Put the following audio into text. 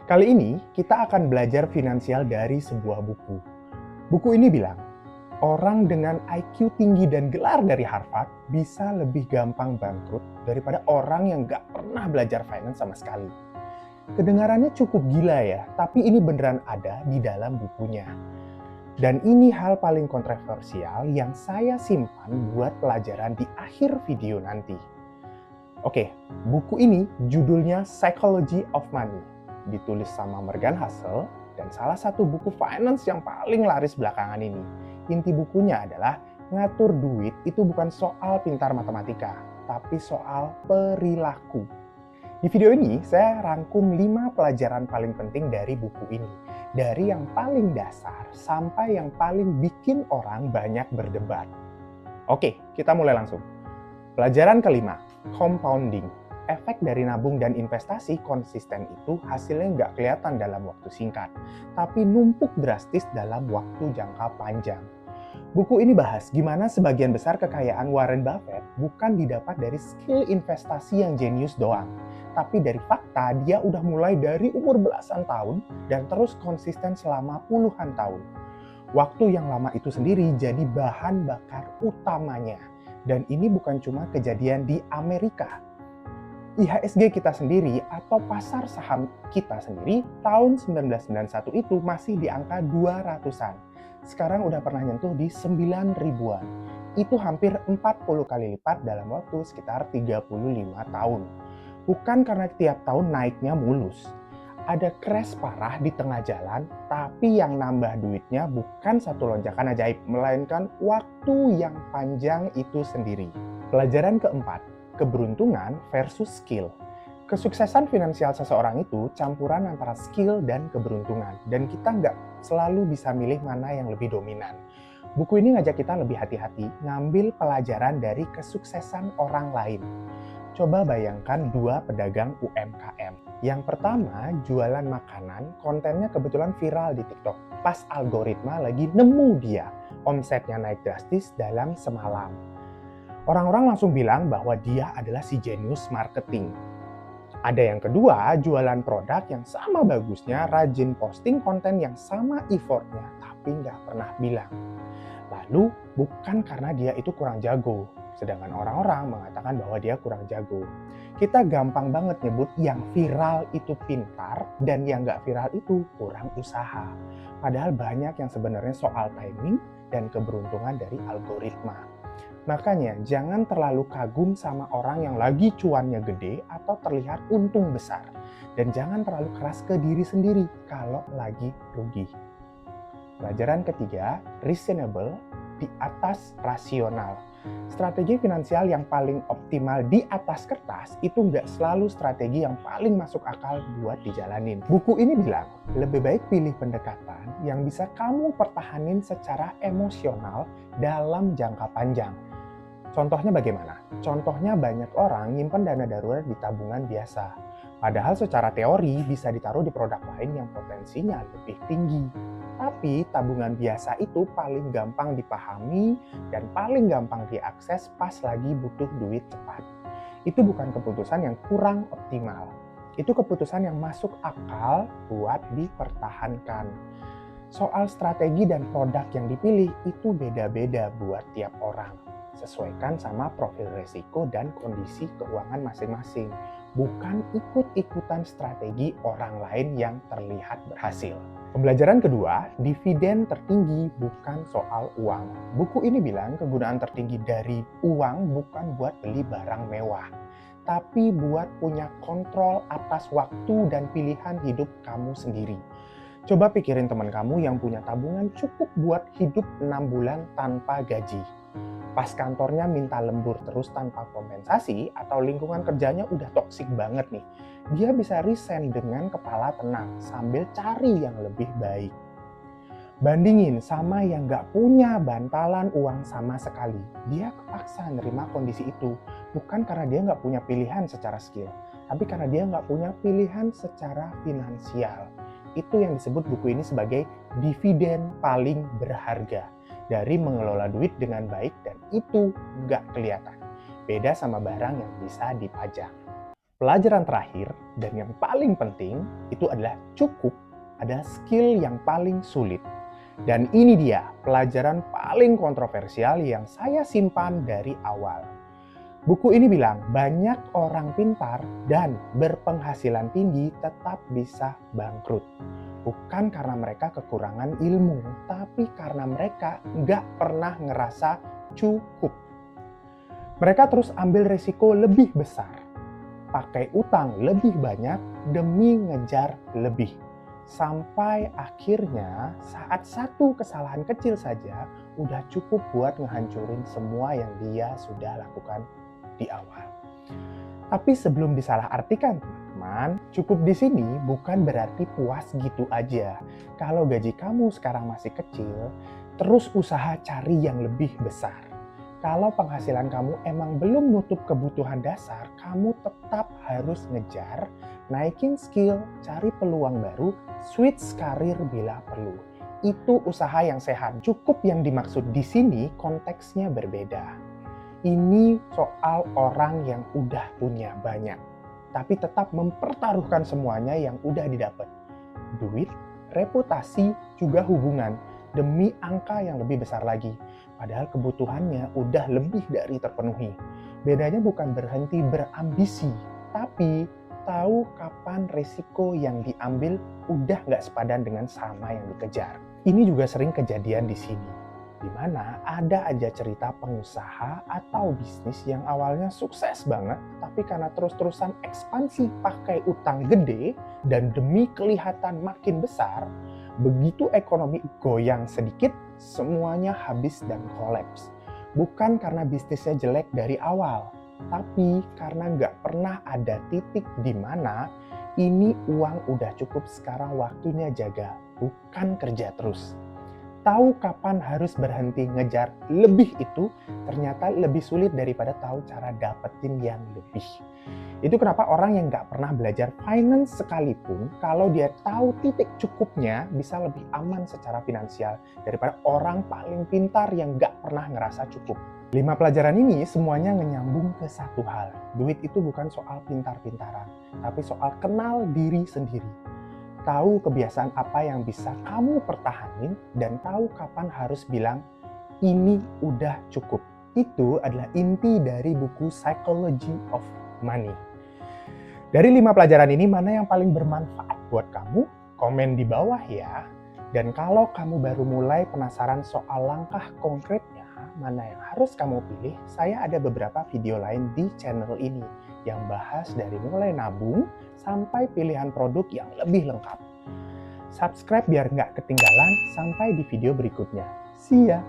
Kali ini kita akan belajar finansial dari sebuah buku. Buku ini bilang, orang dengan IQ tinggi dan gelar dari Harvard bisa lebih gampang bangkrut daripada orang yang gak pernah belajar finance sama sekali. Kedengarannya cukup gila ya, tapi ini beneran ada di dalam bukunya. Dan ini hal paling kontroversial yang saya simpan buat pelajaran di akhir video nanti. Oke, buku ini judulnya Psychology of Money, ditulis sama Morgan Housel, dan salah satu buku finance yang paling laris belakangan ini. Inti bukunya adalah ngatur duit itu bukan soal pintar matematika, tapi soal perilaku. Di video ini, saya rangkum 5 pelajaran paling penting dari buku ini. Dari yang paling dasar sampai yang paling bikin orang banyak berdebat. Oke, kita mulai langsung. Pelajaran kelima, compounding. Efek dari nabung dan investasi konsisten itu hasilnya nggak kelihatan dalam waktu singkat, tapi numpuk drastis dalam waktu jangka panjang. Buku ini bahas gimana sebagian besar kekayaan Warren Buffett bukan didapat dari skill investasi yang jenius doang, tapi dari fakta dia udah mulai dari umur belasan tahun dan terus konsisten selama puluhan tahun. Waktu yang lama itu sendiri jadi bahan bakar utamanya. Dan ini bukan cuma kejadian di Amerika. IHSG kita sendiri atau pasar saham kita sendiri tahun 1991 itu masih di angka 200-an. Sekarang udah pernah nyentuh di 9 ribuan. Itu hampir 40 kali lipat dalam waktu sekitar 35 tahun. Bukan karena tiap tahun naiknya mulus. Ada crash parah di tengah jalan, tapi yang nambah duitnya bukan satu lonjakan ajaib, melainkan waktu yang panjang itu sendiri. Pelajaran keempat, keberuntungan versus skill. Kesuksesan finansial seseorang itu campuran antara skill dan keberuntungan, dan kita nggak selalu bisa milih mana yang lebih dominan. Buku ini ngajak kita lebih hati-hati, ngambil pelajaran dari kesuksesan orang lain. Coba bayangkan 2 pedagang UMKM. Yang pertama, jualan makanan, kontennya kebetulan viral di TikTok. Pas algoritma lagi nemu dia, omsetnya naik drastis dalam semalam. Orang-orang langsung bilang bahwa dia adalah si jenius marketing. Ada yang kedua, jualan produk yang sama bagusnya, rajin posting konten yang sama effortnya, tapi nggak pernah bilang. Lalu, bukan karena dia itu kurang jago, sedangkan orang-orang mengatakan bahwa dia kurang jago. Kita gampang banget nyebut yang viral itu pintar dan yang nggak viral itu kurang usaha. Padahal banyak yang sebenarnya soal timing dan keberuntungan dari algoritma. Makanya jangan terlalu kagum sama orang yang lagi cuannya gede atau terlihat untung besar. Dan jangan terlalu keras ke diri sendiri kalau lagi rugi. Pelajaran ketiga, reasonable di atas rasional. Strategi finansial yang paling optimal di atas kertas itu nggak selalu strategi yang paling masuk akal buat dijalanin. Buku ini bilang, lebih baik pilih pendekatan yang bisa kamu pertahanin secara emosional dalam jangka panjang. Contohnya bagaimana? Contohnya banyak orang nyimpen dana darurat di tabungan biasa. Padahal secara teori bisa ditaruh di produk lain yang potensinya lebih tinggi. Tapi tabungan biasa itu paling gampang dipahami dan paling gampang diakses pas lagi butuh duit cepat. Itu bukan keputusan yang kurang optimal. Itu keputusan yang masuk akal buat dipertahankan. Soal strategi dan produk yang dipilih itu beda-beda buat tiap orang. Sesuaikan sama profil risiko dan kondisi keuangan masing-masing. Bukan ikut-ikutan strategi orang lain yang terlihat berhasil. Pembelajaran kedua, dividen tertinggi bukan soal uang. Buku ini bilang kegunaan tertinggi dari uang bukan buat beli barang mewah, tapi buat punya kontrol atas waktu dan pilihan hidup kamu sendiri. Coba pikirin teman kamu yang punya tabungan cukup buat hidup 6 bulan tanpa gaji. Pas kantornya minta lembur terus tanpa kompensasi atau lingkungan kerjanya udah toksik banget nih, dia bisa resign dengan kepala tenang sambil cari yang lebih baik. Bandingin sama yang gak punya bantalan uang sama sekali. Dia kepaksa nerima kondisi itu, bukan karena dia gak punya pilihan secara skill, tapi karena dia gak punya pilihan secara finansial. Itu yang disebut buku ini sebagai dividen paling berharga. Dari mengelola duit dengan baik dan itu nggak kelihatan. Beda sama barang yang bisa dipajang. Pelajaran terakhir dan yang paling penting itu adalah cukup adalah skill yang paling sulit. Dan ini dia pelajaran paling kontroversial yang saya simpan dari awal. Buku ini bilang banyak orang pintar dan berpenghasilan tinggi tetap bisa bangkrut. Bukan karena mereka kekurangan ilmu, tapi karena mereka nggak pernah ngerasa cukup. Mereka terus ambil resiko lebih besar, pakai utang lebih banyak demi ngejar lebih. Sampai akhirnya saat satu kesalahan kecil saja udah cukup buat ngehancurin semua yang dia sudah lakukan di awal. Tapi sebelum disalahartikan teman-teman, cukup di sini bukan berarti puas gitu aja. Kalau gaji kamu sekarang masih kecil, terus usaha cari yang lebih besar. Kalau penghasilan kamu emang belum nutup kebutuhan dasar, kamu tetap harus ngejar, naikin skill, cari peluang baru, switch karir bila perlu. Itu usaha yang sehat. Cukup yang dimaksud di sini konteksnya berbeda. Ini soal orang yang udah punya banyak, tapi tetap mempertaruhkan semuanya yang udah didapat. Duit, reputasi, juga hubungan, demi angka yang lebih besar lagi. Padahal kebutuhannya udah lebih dari terpenuhi. Bedanya bukan berhenti berambisi, tapi tahu kapan resiko yang diambil udah nggak sepadan dengan sama yang dikejar. Ini juga sering kejadian di sini, di mana ada aja cerita pengusaha atau bisnis yang awalnya sukses banget, tapi karena terus-terusan ekspansi pakai utang gede dan demi kelihatan makin besar, begitu ekonomi goyang sedikit, semuanya habis dan kolaps. Bukan karena bisnisnya jelek dari awal, tapi karena nggak pernah ada titik di mana ini uang udah cukup, sekarang waktunya jaga, bukan kerja terus. Tahu kapan harus berhenti ngejar lebih itu ternyata lebih sulit daripada tahu cara dapetin yang lebih. Itu kenapa orang yang nggak pernah belajar finance sekalipun, kalau dia tahu titik cukupnya, bisa lebih aman secara finansial daripada orang paling pintar yang nggak pernah ngerasa cukup. 5 pelajaran ini semuanya menyambung ke satu hal. Duit itu bukan soal pintar-pintaran, tapi soal kenal diri sendiri. Tahu kebiasaan apa yang bisa kamu pertahanin dan tahu kapan harus bilang, ini udah cukup. Itu adalah inti dari buku Psychology of Money. Dari 5 pelajaran ini, mana yang paling bermanfaat buat kamu? Komen di bawah ya. Dan kalau kamu baru mulai penasaran soal langkah konkretnya, mana yang harus kamu pilih, saya ada beberapa video lain di channel ini yang bahas dari mulai nabung sampai pilihan produk yang lebih lengkap. Subscribe biar nggak ketinggalan. Sampai di video berikutnya. See ya!